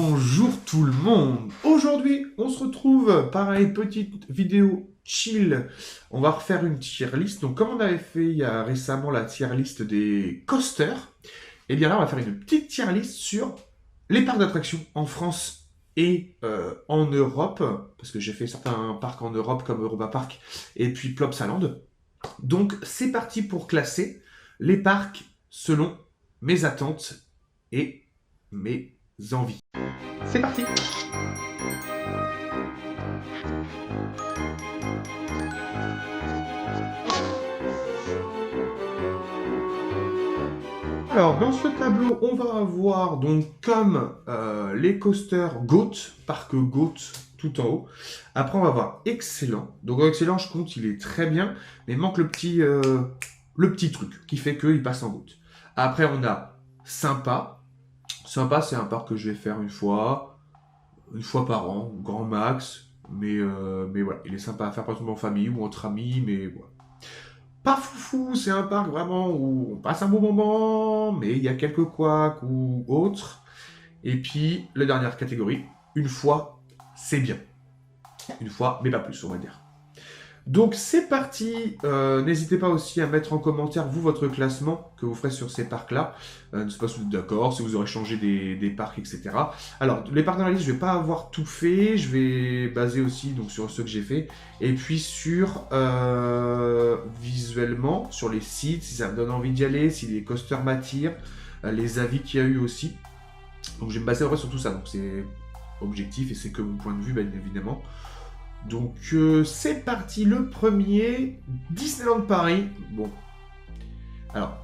Bonjour tout le monde. Aujourd'hui, on se retrouve, pareil, petite vidéo chill. On va refaire une tier list. Donc, comme on avait fait il y a récemment la tier list des coasters, et bien là, on va faire une petite tier list sur les parcs d'attractions en France et en Europe, parce que j'ai fait certains parcs en Europe comme Europa Park et puis Plopsaland. Donc, c'est parti pour classer les parcs selon mes attentes et mes envies. C'est parti! Alors, dans ce tableau, on va avoir donc comme les coasters GOAT, parc GOAT tout en haut. Après, on va avoir excellent. Donc, excellent, je compte, il est très bien, mais il manque le petit truc qui fait qu'il passe en GOAT. Après, on a sympa. Sympa, c'est un parc que je vais faire une fois par an, grand max. Mais voilà, il est sympa à faire par exemple en famille ou entre amis, mais voilà. Pas foufou, c'est un parc vraiment où on passe un bon moment, mais il y a quelques couacs ou autres. Et puis, la dernière catégorie, une fois, c'est bien. Une fois, mais pas plus, on va dire. Donc c'est parti, n'hésitez pas aussi à mettre en commentaire vous votre classement que vous ferez sur ces parcs-là. Ne sais pas si vous êtes d'accord, si vous aurez changé des parcs, etc. Alors les parcs dans la liste, je vais pas avoir tout fait, je vais baser aussi donc sur ceux que j'ai fait. Et puis sur visuellement, sur les sites, si ça me donne envie d'y aller, si les coasters m'attirent, les avis qu'il y a eu aussi. Donc je vais me baser sur tout ça, donc c'est objectif et c'est que mon point de vue, bien évidemment. Donc c'est parti, le premier, Disneyland Paris. Bon, alors,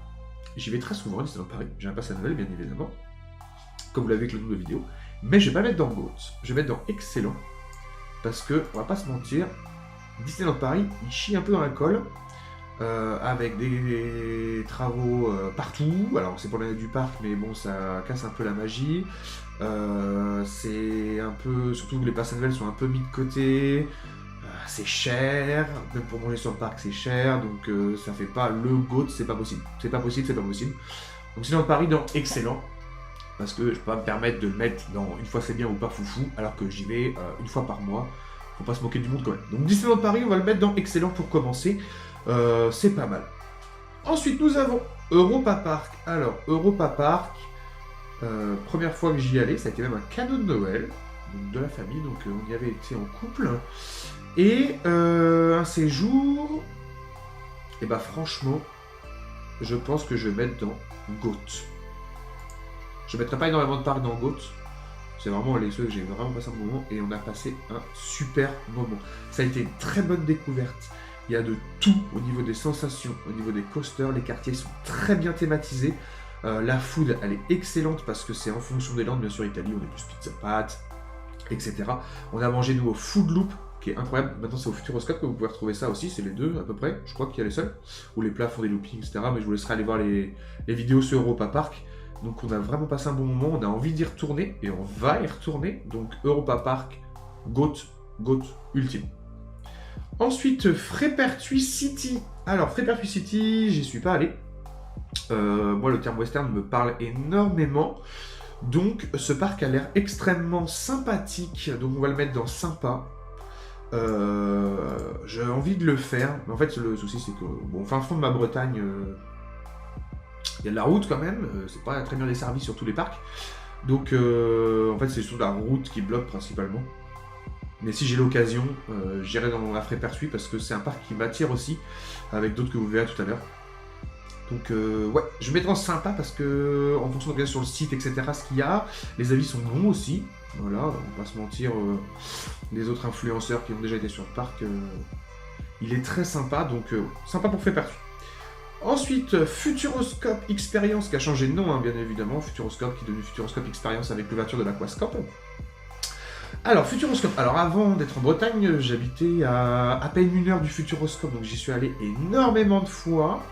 j'y vais très souvent à Disneyland Paris, j'ai un pass annuel bien évidemment, comme vous l'avez avec le nombre de vidéos, mais je vais pas mettre dans GOAT, je vais mettre dans Excellent, parce que, on va pas se mentir, Disneyland Paris, il chie un peu dans la colle, avec des travaux partout, alors c'est pour l'année du parc, mais bon, ça casse un peu la magie. C'est un peu, surtout que les passes annuelles sont un peu mis de côté, c'est cher, même pour manger sur le parc c'est cher, donc ça fait pas le GOAT, c'est pas possible. C'est pas possible, c'est pas possible. Donc c'est dans Paris dans Excellent, parce que je peux pas me permettre de le mettre dans une fois c'est bien ou pas foufou, alors que j'y vais une fois par mois, faut pas se moquer du monde quand même. Donc Disneyland Paris, on va le mettre dans Excellent pour commencer, c'est pas mal. Ensuite nous avons Europa Park. Alors Europa Park, première fois que j'y allais, ça a été même un cadeau de Noël, donc de la famille, donc on y avait été en couple. Et un séjour, et bah franchement, je pense que je vais mettre dans GOAT. Je ne mettrai pas énormément de parcs dans GOAT, c'est vraiment les ceux que j'ai vraiment passé un bon moment, et on a passé un super moment. Ça a été une très bonne découverte. Il y a de tout au niveau des sensations, au niveau des coasters, les quartiers sont très bien thématisés. La food, elle est excellente parce que c'est en fonction des landes, bien sûr, Italie, on est plus pizza pâte, etc. On a mangé, nous, au Food Loop, qui est incroyable. Maintenant, c'est au Futuroscope que vous pouvez retrouver ça aussi, c'est les deux à peu près, je crois qu'il y a les seuls, où les plats font des loopings, etc. Mais je vous laisserai aller voir les vidéos sur Europa Park. Donc, on a vraiment passé un bon moment, on a envie d'y retourner, et on va y retourner. Donc, Europa Park, GOAT ultime. Ensuite, Frépertuis City. Alors, Frépertuis City, j'y suis pas allé. Moi, le terme western me parle énormément. Donc, ce parc a l'air extrêmement sympathique. Donc, on va le mettre dans sympa. J'ai envie de le faire. Mais en fait, le souci, c'est que, bon, fin fond de ma Bretagne, il y a de la route quand même. C'est pas très bien desservi sur tous les parcs. Donc, en fait, c'est surtout la route qui bloque principalement. Mais si j'ai l'occasion, j'irai dans la Frépertuis parce que c'est un parc qui m'attire aussi, avec d'autres que vous verrez tout à l'heure. Donc ouais, je vais mettre en sympa parce que en fonction de regarder sur le site, etc., ce qu'il y a, les avis sont bons aussi. Voilà, on va pas se mentir, les autres influenceurs qui ont déjà été sur le parc, il est très sympa, donc sympa pour Frépertuis. Ensuite, Futuroscope Experience qui a changé de nom, hein, bien évidemment. Futuroscope qui est devenu Futuroscope Experience avec l'ouverture de l'Aquascope. Alors, Futuroscope. Alors, avant d'être en Bretagne, j'habitais à peine 1 heure du Futuroscope, donc j'y suis allé énormément de fois.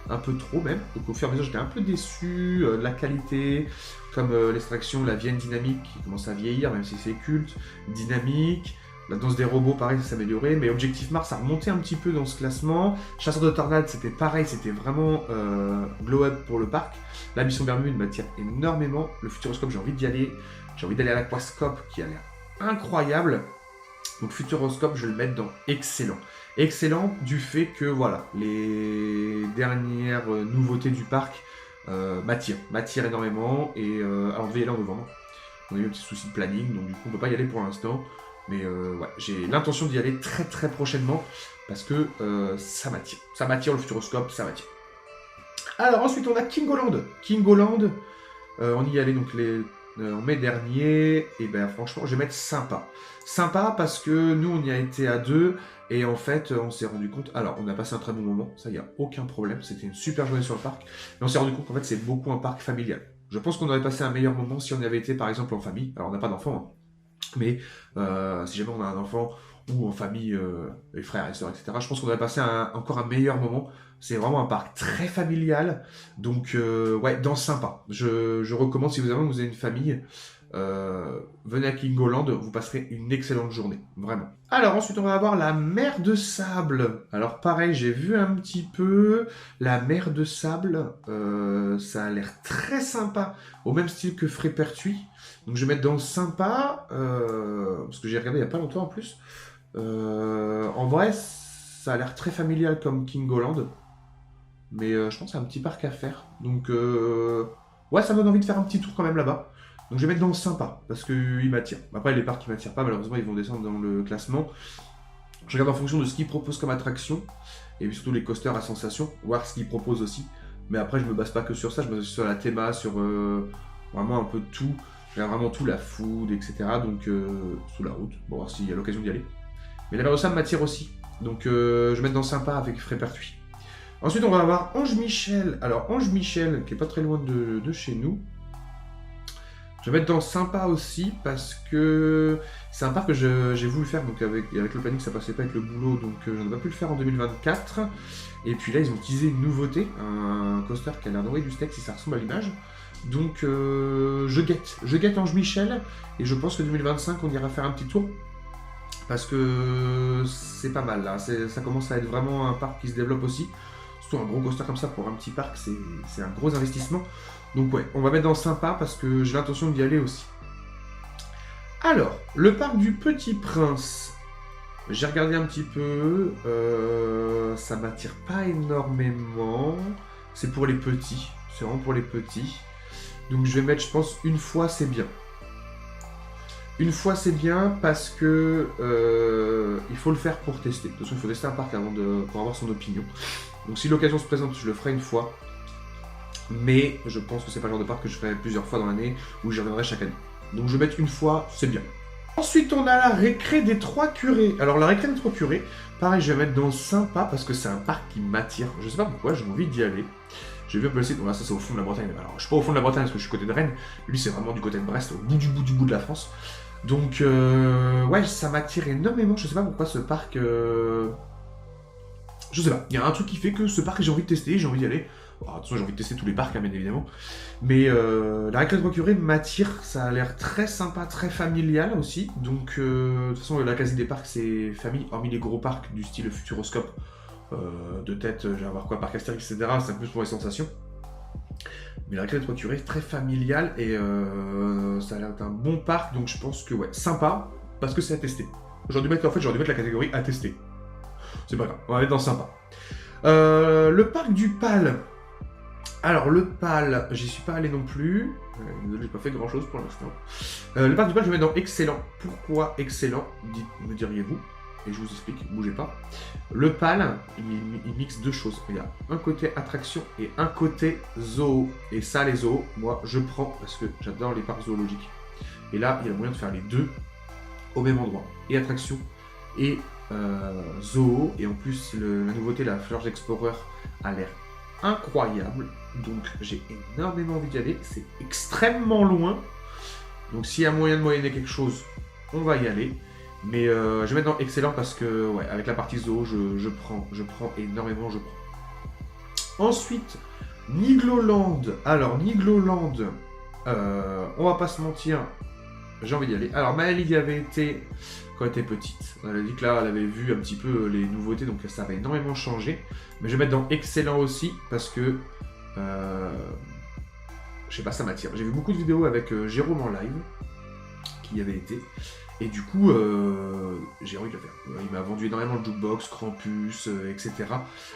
Un peu trop même, donc au fur et à mesure j'étais un peu déçu de la qualité, comme l'extraction, la Vienne dynamique qui commence à vieillir, même si c'est culte, dynamique, la danse des robots pareil ça s'est amélioré, mais Objectif Mars a remonté un petit peu dans ce classement, Chasseur de tornades c'était pareil, c'était vraiment glow up pour le parc, la Mission Bermude m'attire énormément, le Futuroscope j'ai envie d'y aller, J'ai envie d'aller à l'Aquascope qui a l'air incroyable. Donc Futuroscope, je vais le mettre dans excellent. Excellent du fait que voilà, les dernières nouveautés du parc m'attirent énormément. Et alors on devait y aller en novembre. On a eu un petit souci de planning, donc du coup on ne peut pas y aller pour l'instant. Mais ouais, j'ai l'intention d'y aller très très prochainement parce que ça m'attire. Ça m'attire le Futuroscope, ça m'attire. Alors ensuite on a Kingoland. Kingoland, on y allait donc en mai dernier. Et ben franchement je vais mettre sympa. Sympa parce que nous on y a été à deux. Et en fait on s'est rendu compte. Alors on a passé un très bon moment, ça y a aucun problème. C'était une super journée sur le parc. Mais on s'est rendu compte qu'en fait c'est beaucoup un parc familial. Je pense qu'on aurait passé un meilleur moment si on y avait été par exemple en famille. Alors on n'a pas d'enfant, hein. Mais si jamais on a un enfant ou en famille, les frères et sœurs, etc., je pense qu'on aurait passé encore un meilleur moment. C'est vraiment un parc très familial, donc ouais, dans sympa. Je recommande, si vous avez une famille, venez à Kingoland, vous passerez une excellente journée, vraiment. Alors ensuite on va avoir la mer de sable. Alors pareil, j'ai vu un petit peu la mer de sable, ça a l'air très sympa, au même style que Frépertuis. Donc je vais mettre dans sympa, parce que j'ai regardé il n'y a pas longtemps en plus. En vrai, ça a l'air très familial comme Kingoland. Mais je pense que c'est un petit parc à faire. Donc ouais, ça me donne envie de faire un petit tour quand même là-bas. Donc je vais mettre dans sympa, parce qu'il m'attire. Après, les parcs qui m'attirent pas, malheureusement, ils vont descendre dans le classement. Je regarde en fonction de ce qu'ils proposent comme attraction. Et puis surtout les coasters à sensation, voir ce qu'ils proposent aussi. Mais après, je me base pas que sur ça, je me base sur la théma, sur vraiment un peu de tout. Je regarde vraiment tout, la food, etc. Donc sous la route, pour voir s'il y a l'occasion d'y aller. Mais la mer de sable m'attire aussi. Donc je vais mettre dans sympa avec Frépertuis. Ensuite, on va avoir Ange Michel. Alors, Ange Michel, qui est pas très loin de chez nous. Je vais mettre dans sympa aussi, parce que c'est un parc que j'ai voulu faire. Donc, avec le planning, ça passait pas avec le boulot. Donc, je n'ai pas pu le faire en 2024. Et puis là, ils ont utilisé une nouveauté. Un coaster qui a l'air d'envoyer du steak, si ça ressemble à l'image. Donc, je guette Ange Michel. Et je pense que 2025, on ira faire un petit tour. Parce que c'est pas mal, là. Ça commence à être vraiment un parc qui se développe aussi. Un gros coaster comme ça pour un petit parc, c'est un gros investissement. Donc ouais, on va mettre dans sympa parce que j'ai l'intention d'y aller aussi. Alors, le parc du Petit Prince. J'ai regardé un petit peu. Ça m'attire pas énormément. C'est pour les petits. C'est vraiment pour les petits. Donc je vais mettre, je pense, une fois c'est bien. Une fois c'est bien parce que il faut le faire pour tester. De toute façon, il faut tester un parc pour avoir son opinion. Donc si l'occasion se présente, je le ferai une fois. Mais je pense que c'est pas le genre de parc que je ferai plusieurs fois dans l'année ou j'y reviendrai chaque année. Donc je vais mettre une fois, c'est bien. Ensuite, on a la récré des Trois Curés. Alors la récré des Trois Curés, pareil, je vais mettre dans sympa parce que c'est un parc qui m'attire. Je sais pas pourquoi, j'ai envie d'y aller. J'ai vu un peu le site, bon là ça c'est au fond de la Bretagne. Alors je suis pas au fond de la Bretagne parce que je suis côté de Rennes. Lui c'est vraiment du côté de Brest, au bout du bout de la France. Donc ouais, ça m'attire énormément. Je sais pas pourquoi ce parc... Je sais pas, il y a un truc qui fait que ce parc j'ai envie de tester, j'ai envie d'y aller. Bon, attention, j'ai envie de tester tous les parcs, hein, bien évidemment. Mais la récré des Trois Curés m'attire, ça a l'air très sympa, très familial aussi. Donc de toute façon, la quasi des parcs c'est famille, hormis les gros parcs du style Futuroscope. De tête, je vais avoir quoi, parc Astérix, etc. C'est un peu plus pour les sensations. Mais la récré des Trois Curés, très familial et ça a l'air d'être un bon parc. Donc je pense que ouais, sympa, parce que c'est à tester. J'aurais dû mettre la catégorie à tester. C'est pas grave, on va mettre dans sympa. Le parc du PAL. Alors, le PAL, j'y suis pas allé non plus. Désolé, j'ai pas fait grand chose pour l'instant. Le parc du PAL, je vais mettre dans excellent. Pourquoi excellent, me diriez-vous? Et je vous explique, bougez pas. Le PAL, il mixe deux choses. Il y a un côté attraction et un côté zoo. Et ça, les zoos, moi, je prends parce que j'adore les parcs zoologiques. Et là, il y a moyen de faire les deux au même endroit. Et attraction et zoo. Et en plus, la nouveauté, la Fjord Explorer, a l'air incroyable. Donc, j'ai énormément envie d'y aller. C'est extrêmement loin. Donc, s'il y a moyen de moyenner quelque chose, on va y aller. Mais je vais mettre dans excellent parce que, ouais, avec la partie zoo, je prends énormément, je prends. Ensuite, Nigloland. Alors, Nigloland, on va pas se mentir, j'ai envie d'y aller. Alors, Maëlle y avait été quand elle était petite. Elle a dit que là, elle avait vu un petit peu les nouveautés, donc ça avait énormément changé. Mais je vais mettre dans excellent aussi parce que, je sais pas, ça m'attire. J'ai vu beaucoup de vidéos avec Jérôme en live. y avait été. Et du coup, j'ai envie de le faire. Il m'a vendu énormément de jukebox, Krampus, etc.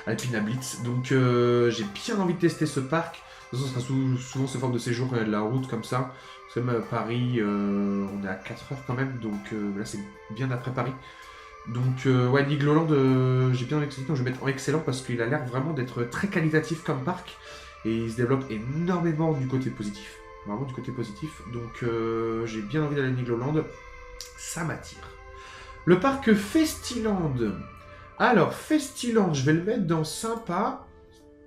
Alpina Blitz. Donc j'ai bien envie de tester ce parc. De toute façon, ce sera souvent ce forme de séjour quand il y a de la route comme ça. Parce que même à Paris, on est à 4 heures quand même. Donc là, c'est bien après Paris. Donc ouais, Nigloland, j'ai bien envie de tester. Donc je vais mettre en excellent parce qu'il a l'air vraiment d'être très qualitatif comme parc. Et il se développe énormément du côté positif. Vraiment du côté positif. Donc j'ai bien envie d'aller à Nigloland. Ça m'attire. Le parc Festiland. Alors, Festiland, je vais le mettre dans sympa.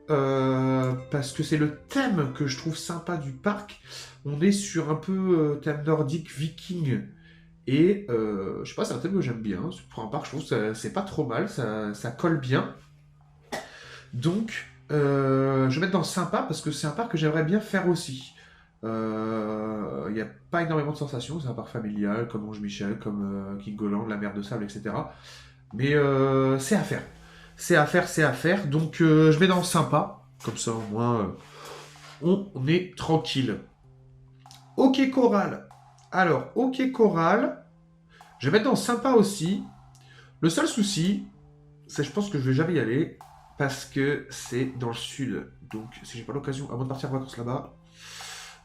Parce que c'est le thème que je trouve sympa du parc. On est sur un peu thème nordique, viking. Et je sais pas, c'est un thème que j'aime bien. Pour un parc, je trouve que c'est pas trop mal. Ça colle bien. Donc, je vais mettre dans sympa parce que c'est un parc que j'aimerais bien faire aussi. Il n'y a pas énormément de sensations, c'est un parc familial comme Ange Michel, comme Kingoland, la mer de sable, etc. Mais c'est à faire. C'est à faire, c'est à faire. Donc je mets dans sympa, comme ça au moins on est tranquille. Ok Coral. Alors, ok Coral, je vais mettre dans sympa aussi. Le seul souci, c'est je pense que je vais jamais y aller parce que c'est dans le sud. Donc si j'ai pas l'occasion, avant de partir en vacances là-bas,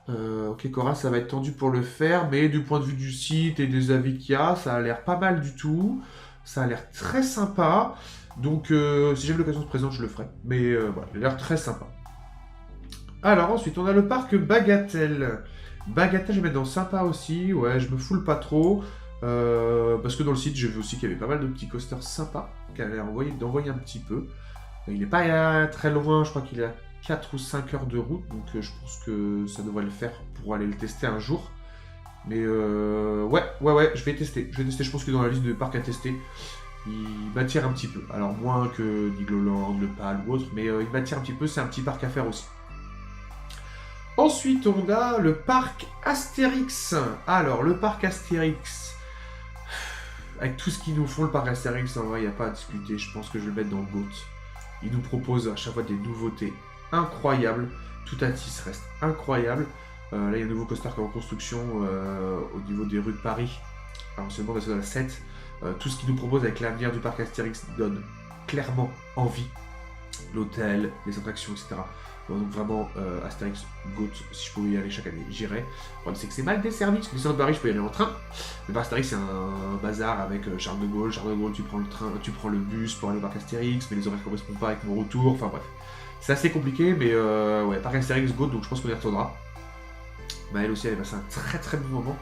ok, Cora, ça va être tendu pour le faire, mais du point de vue du site et des avis qu'il y a, ça a l'air pas mal du tout. Ça a l'air très sympa. Donc, si j'avais l'occasion de se présenter, je le ferai. Mais voilà, il a l'air très sympa. Alors, ensuite, on a le parc Bagatelle. Bagatelle, je vais mettre dans sympa aussi. Ouais, je me foule pas trop. Parce que dans le site, j'ai vu aussi qu'il y avait pas mal de petits coasters sympas qui avaient l'air d'envoyer un petit peu. Il n'est pas très loin, je crois qu'il est à 4 ou 5 heures de route, donc je pense que ça devrait le faire pour aller le tester un jour. Mais ouais, je vais tester. Je pense que dans la liste de parcs à tester, il m'attire un petit peu. Alors moins que Nigloland, le PAL ou autre, mais il m'attire un petit peu, c'est un petit parc à faire aussi. Ensuite, on a le parc Astérix. Alors, le parc Astérix, avec tout ce qu'ils nous font, le parc Astérix, en vrai, il n'y a pas à discuter. Je pense que je vais le mettre dans le GOAT. Ils nous proposent à chaque fois des nouveautés incroyables. Tout Atis reste incroyable. Là, il y a un nouveau coaster qui est en construction au niveau des rues de Paris. Alors, seulement dans la 7. Tout ce qu'ils nous proposent avec l'avenir du parc Astérix donne clairement envie. L'hôtel, les attractions, etc. Donc vraiment, Astérix, GOAT, si je pouvais y aller chaque année, j'irais. Le problème, c'est que c'est mal desservi, parce que les de Paris, je peux y aller en train. Le parc Astérix, c'est un bazar avec Charles de Gaulle. Charles de Gaulle, tu prends le train, tu prends le bus pour aller au parc Astérix, mais les horaires ne correspondent pas avec mon retour. Enfin bref, c'est assez compliqué, mais ouais, parc Astérix, GOAT, donc je pense qu'on y retournera. Maëlle aussi, elle a passé un très très bon moment.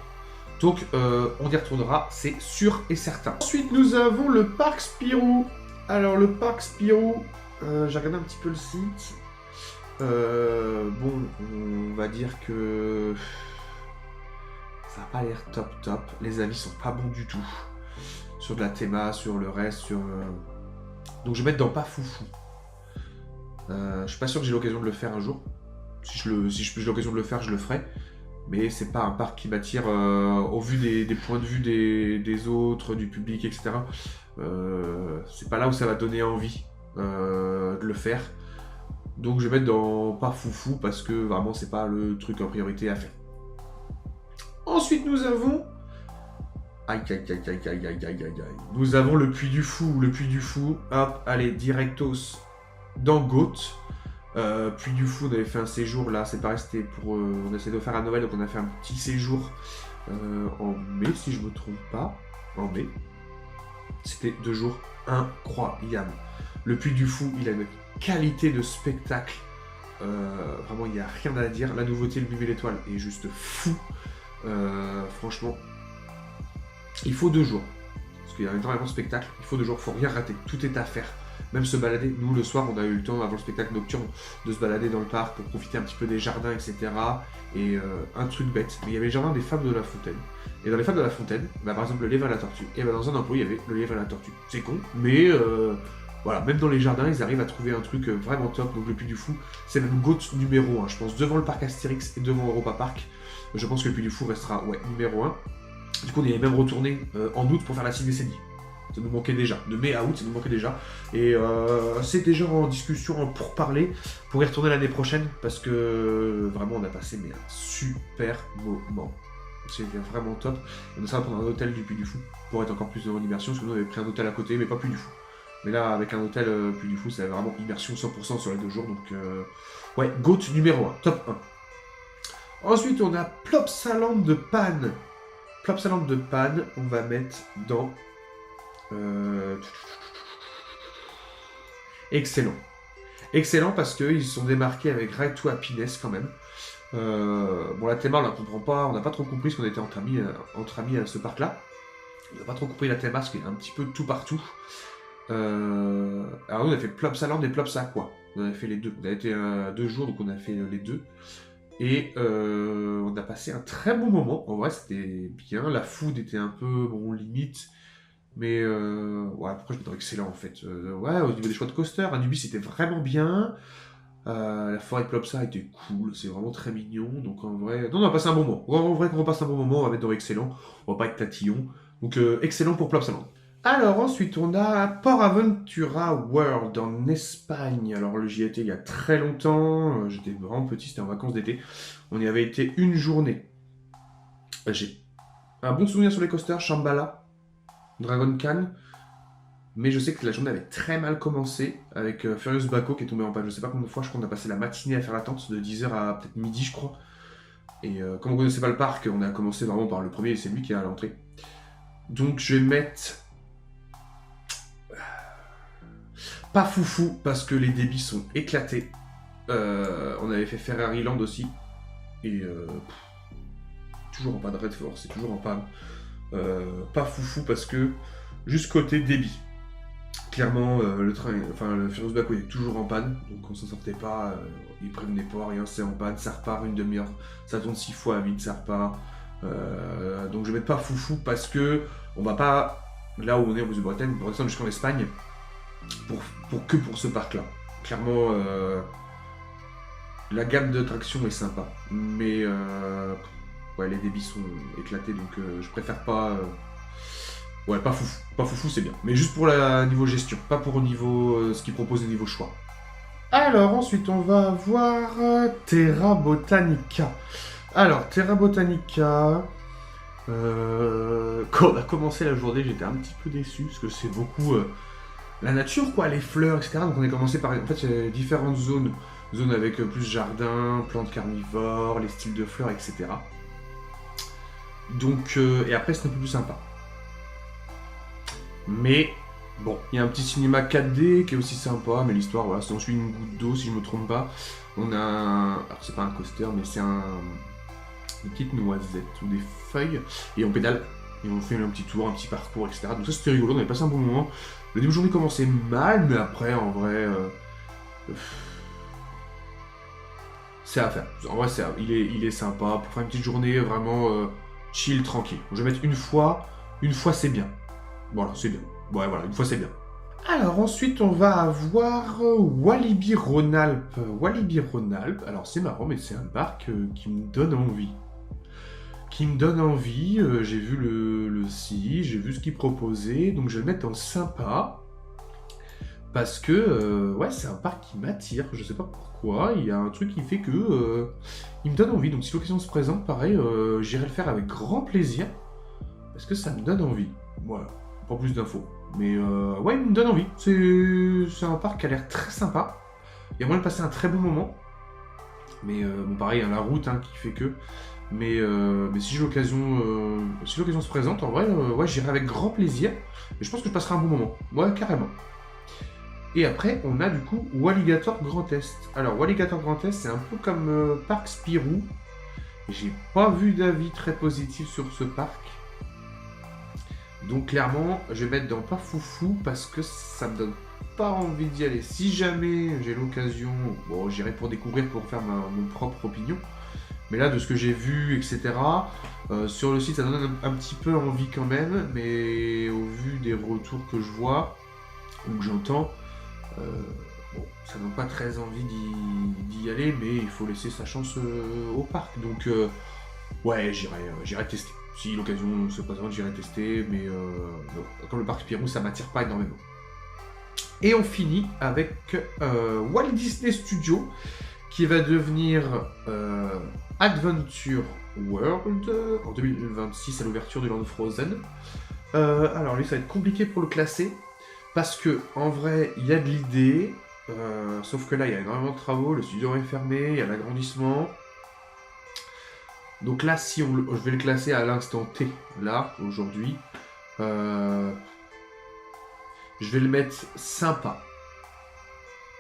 Donc, on y retournera, c'est sûr et certain. Ensuite, nous avons le parc Spirou. Alors, le parc Spirou, j'ai regardé un petit peu le site. Bon, on va dire que ça n'a pas l'air top. Les avis sont pas bons du tout. Sur de la théma, sur le reste, sur... Donc je vais mettre dans pas foufou. Je suis pas sûr que j'ai l'occasion de le faire un jour. Si j'ai l'occasion de le faire, je le ferai. Mais c'est pas un parc qui m'attire au vu des points de vue des autres, du public, etc. C'est pas là où ça va donner envie de le faire. Donc je vais mettre dans pas foufou parce que vraiment c'est pas le truc en priorité à faire. Ensuite nous avons... Aïe. Nous avons le Puy du Fou. Le Puy du Fou, hop, allez, directos dans GOAT. Puy du Fou, on avait fait un séjour là, c'est pareil, c'était pour... on essayait de faire à Noël, donc on a fait un petit séjour en mai, si je me trompe pas. En mai. C'était 2 jours incroyables. Le Puy du Fou, il a une qualité de spectacle. Vraiment, il n'y a rien à dire. La nouveauté, le Mime et l'étoile, est juste fou. Franchement, il faut 2 jours. Parce qu'il y a énormément de spectacles. Il faut 2 jours, il faut rien rater. Tout est à faire. Même se balader. Nous, le soir, on a eu le temps, avant le spectacle nocturne, de se balader dans le parc pour profiter un petit peu des jardins, etc. Et un truc bête, mais il y avait le jardin des Femmes de la Fontaine. Et dans les Femmes de la Fontaine, bah, par exemple, le lièvre à la tortue. Et bah, dans un emploi, il y avait le lièvre à la tortue. C'est con, mais voilà, même dans les jardins, ils arrivent à trouver un truc vraiment top. Donc le Puy du Fou, c'est même GOAT numéro 1. Je pense devant le parc Astérix et devant Europa Park. Je pense que le Puy du Fou restera numéro 1. Du coup, on y est même retourné en août pour faire la ciné-cénie. Ça nous manquait déjà. De mai à août, ça nous manquait déjà. Et c'est déjà en discussion pour parler, pour y retourner l'année prochaine, parce que vraiment, on a passé un super moment. c'était vraiment top. Et on ça va prendre un hôtel du Puy du Fou pour être encore plus en immersion, parce que nous on avait pris un hôtel à côté, mais pas Puy du Fou. Mais là, avec un hôtel Puy du Fou, c'est vraiment immersion 100% sur les 2 jours, donc ouais, GOAT numéro 1, top 1. Ensuite, on a Plopsaland de Panne. Plopsaland de Panne, on va mettre dans... Excellent. Excellent parce qu'ils se sont démarqués avec Ride to Happiness quand même. Bon, la théma, on la comprend pas, on n'a pas trop compris ce qu'on était entre amis à ce parc-là. On n'a pas trop compris la théma parce qu'il y a un petit peu de tout partout. Alors nous, on a fait Plopsaland et Plopsa, quoi. On a fait les deux. On a été 2 jours, donc on a fait les deux. Et on a passé un très bon moment. En vrai, c'était bien. La food était un peu, bon, limite. Mais ouais, pourquoi je mets dans excellent en fait ouais, au niveau des choix de coaster, Anubis c'était vraiment bien. La forêt de Plopsa était cool, c'est vraiment très mignon. Donc en vrai, non, on a passé un bon moment. En vrai, quand on passe un bon moment, on va mettre dans excellent. On va pas être tatillon. Donc excellent pour Plopsaland. Alors ensuite, on a Port Aventura World en Espagne. Alors j'y étais il y a très longtemps. J'étais vraiment petit, c'était en vacances d'été. On y avait été une journée. J'ai un bon souvenir sur les coasters, Shambhala. Dragon Khan, mais je sais que la journée avait très mal commencé avec Furious Baco qui est tombé en panne. Je sais pas combien de fois, je crois qu'on a passé la matinée à faire l'attente de 10h à peut-être midi, je crois. Et comme on connaissait pas le parc, on a commencé vraiment par le premier et c'est lui qui est à l'entrée. Donc je vais mettre pas foufou parce que les débits sont éclatés. On avait fait Ferrari Land aussi et toujours en panne. Red Force, c'est toujours en panne. Pas foufou parce que juste côté débit. Clairement, le train, enfin le Furious Baco est toujours en panne, donc on s'en sortait pas. Il prévenait pas, rien, c'est en panne, ça repart une demi-heure, ça tourne 6 fois à vide, ça repart. Donc je vais mettre pas foufou parce que on va pas là où on est en Grande-Bretagne, pour descendre jusqu'en Espagne pour ce parc-là. Clairement, la gamme d'attractions est sympa, mais ouais, les débits sont éclatés, donc je préfère pas. Ouais, pas foufou. Pas foufou, c'est bien. Mais juste pour la niveau gestion, pas pour niveau ce qu'ils proposent au niveau choix. Alors, ensuite, on va avoir Terra Botanica. Alors, Terra Botanica. Quand on a commencé la journée, j'étais un petit peu déçu parce que c'est beaucoup la nature, quoi, les fleurs, etc. Donc, on a commencé par. En fait, il y a différentes zones. Zones avec plus jardin, plantes carnivores, les styles de fleurs, etc. Donc, et après, c'est un peu plus sympa. Mais bon, il y a un petit cinéma 4D qui est aussi sympa, mais l'histoire, voilà, c'est on suit une goutte d'eau si je me trompe pas. On a alors c'est pas un coaster, mais c'est une petite noisette ou des feuilles, et on pédale, et on fait un petit tour, un petit parcours, etc. Donc ça c'était rigolo, on avait passé un bon moment. Le début de journée commençait mal, mais après, en vrai, c'est à faire. En vrai, il est sympa pour faire une petite journée vraiment chill, tranquille. Je vais mettre une fois c'est bien. Voilà, c'est bien. Ouais, voilà, une fois c'est bien. Alors ensuite, on va avoir Walibi Rhône-Alpes. Walibi Rhône-Alpes, alors c'est marrant, mais c'est un parc qui me donne envie. J'ai vu le site, j'ai vu ce qu'il proposait, donc je vais le mettre dans sympa. Parce que, ouais, c'est un parc qui m'attire, je sais pas pourquoi, il y a un truc qui fait que il me donne envie. Donc si l'occasion se présente, pareil, j'irai le faire avec grand plaisir. Parce que ça me donne envie. Voilà. Pas plus d'infos. Mais ouais, il me donne envie. C'est un parc qui a l'air très sympa. Il y a moyen de passer un très bon moment. Mais bon, pareil, la route qui fait que. Mais si l'occasion se présente, en vrai, ouais, j'irai avec grand plaisir. Et je pense que je passerai un bon moment. Ouais, carrément. Et après, on a du coup Walligator Grand Est. Alors, Walligator Grand Est, c'est un peu comme Parc Spirou. J'ai pas vu d'avis très positif sur ce parc. Donc clairement, je vais mettre dans pas foufou parce que ça me donne pas envie d'y aller. Si jamais j'ai l'occasion, bon, j'irai pour découvrir, pour faire mon propre opinion. Mais là, de ce que j'ai vu, etc., sur le site, ça donne un petit peu envie quand même. Mais au vu des retours que je vois, ou que j'entends, bon, ça donne pas très envie d'y aller, mais il faut laisser sa chance au parc. Donc, ouais, j'irai tester. Si l'occasion se présente, j'irai tester, mais comme le parc Spirou, ça m'attire pas énormément. Et on finit avec Walt Disney Studios, qui va devenir Adventure World en 2026 à l'ouverture du Land Frozen. Alors lui ça va être compliqué pour le classer parce que en vrai il y a de l'idée, sauf que là il y a énormément de travaux, le studio est fermé, il y a l'agrandissement. Donc là si je vais le classer à l'instant T, là aujourd'hui, je vais le mettre sympa.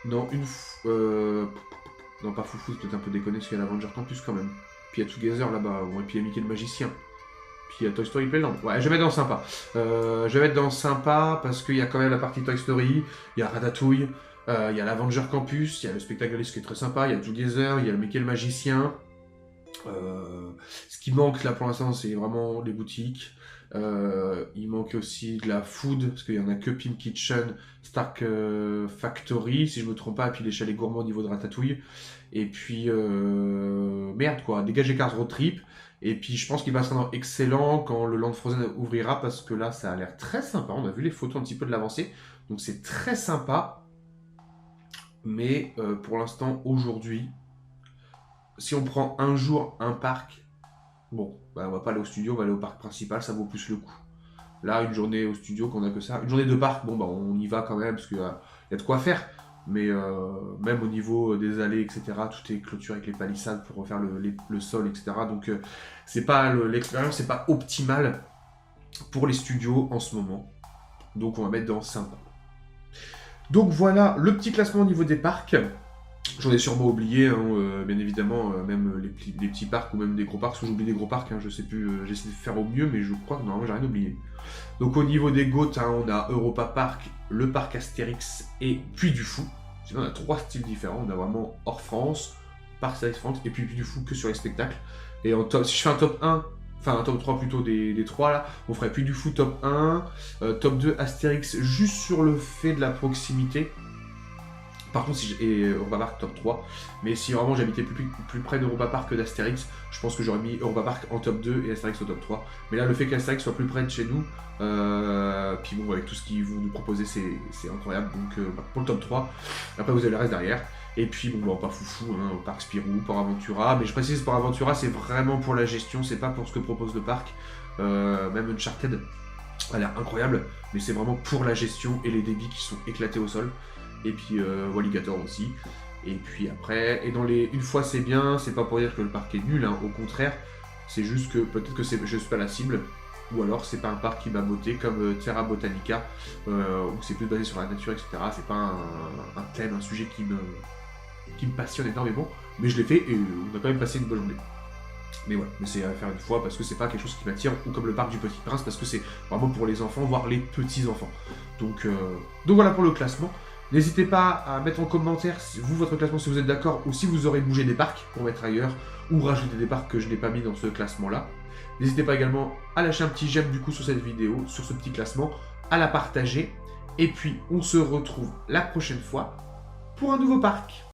Non, non pas foufou, c'est peut-être un peu déconné parce qu'il y a l'Avenger Campus quand même. Puis il y a Together là-bas, et puis il y a Mickey le Magicien. Puis il y a Toy Story Playland. Ouais, je vais mettre dans sympa. Je vais mettre dans sympa parce qu'il y a quand même la partie Toy Story, il y a Ratatouille, il y a l'Avenger Campus, il y a le spectacle Alice qui est très sympa, il y a Together, il y a le Mickey le Magicien. Ce qui manque là pour l'instant, c'est vraiment les boutiques. Il manque aussi de la food, parce qu'il n'y en a que Pim Kitchen, Stark Factory, si je me trompe pas, et puis les chalets gourmands au niveau de Ratatouille. Et puis, merde quoi, Dégagez Cars Road Trip. Et puis je pense qu'il va être excellent quand le Land Frozen ouvrira, parce que là, ça a l'air très sympa. On a vu les photos un petit peu de l'avancée, donc c'est très sympa. Mais pour l'instant, aujourd'hui, si on prend un jour un parc, bon, bah on va pas aller au studio, on va aller au parc principal, ça vaut plus le coup. Là, une journée au studio, qu'on a que ça. Une journée de parc, bon, bah on y va quand même, parce qu'il y a de quoi faire. Mais même au niveau des allées, etc., tout est clôturé avec les palissades pour refaire le sol, etc. Donc, c'est pas l'expérience, c'est pas optimal pour les studios en ce moment. Donc, on va mettre dans sympa. Donc, voilà le petit classement au niveau des parcs. J'en ai sûrement oublié, hein, bien évidemment, même les petits parcs ou même des gros parcs, parce que j'oublie des gros parcs, hein, je sais plus, j'essaie de faire au mieux, mais je crois que normalement j'ai rien oublié. Donc au niveau des GOAT, hein, on a Europa Park, le parc Astérix et Puy du Fou. Sinon on a 3 styles différents, on a vraiment hors France, parc Astérix France et puis Puy du Fou que sur les spectacles. Et en top, si je fais un top 1, enfin un top 3 plutôt des 3 là, on ferait Puy du Fou top 1, top 2 Astérix juste sur le fait de la proximité. Par contre, et Europa Park top 3, mais si vraiment j'habitais plus près d'Europa Park que d'Astérix, je pense que j'aurais mis Europa Park en top 2 et Astérix au top 3. Mais là, le fait qu'Astérix soit plus près de chez nous, puis bon, avec tout ce qu'ils vont nous proposer, c'est incroyable. Donc pour le top 3, après vous avez le reste derrière. Et puis bon, pas foufou, hein, au parc Spirou, Port Aventura, mais je précise, Port Aventura, c'est vraiment pour la gestion, c'est pas pour ce que propose le parc. Même Uncharted a l'air incroyable, mais c'est vraiment pour la gestion et les débits qui sont éclatés au sol. Et puis Walligator aussi. Et puis après, une fois c'est bien, c'est pas pour dire que le parc est nul, hein, au contraire, c'est juste que peut-être que je suis pas la cible, ou alors c'est pas un parc qui m'a botté comme Terra Botanica, où c'est plus basé sur la nature, etc. C'est pas un thème, un sujet qui me passionne énormément, mais je l'ai fait et on a quand même passé une bonne journée. Mais ouais, mais c'est à faire une fois parce que c'est pas quelque chose qui m'attire, ou comme le parc du Petit Prince, parce que c'est vraiment pour les enfants, voire les petits enfants. Donc voilà pour le classement. N'hésitez pas à mettre en commentaire, vous, votre classement, si vous êtes d'accord, ou si vous aurez bougé des parcs pour mettre ailleurs, ou rajouter des parcs que je n'ai pas mis dans ce classement-là. N'hésitez pas également à lâcher un petit j'aime du coup sur cette vidéo, sur ce petit classement, à la partager. Et puis, on se retrouve la prochaine fois pour un nouveau parc.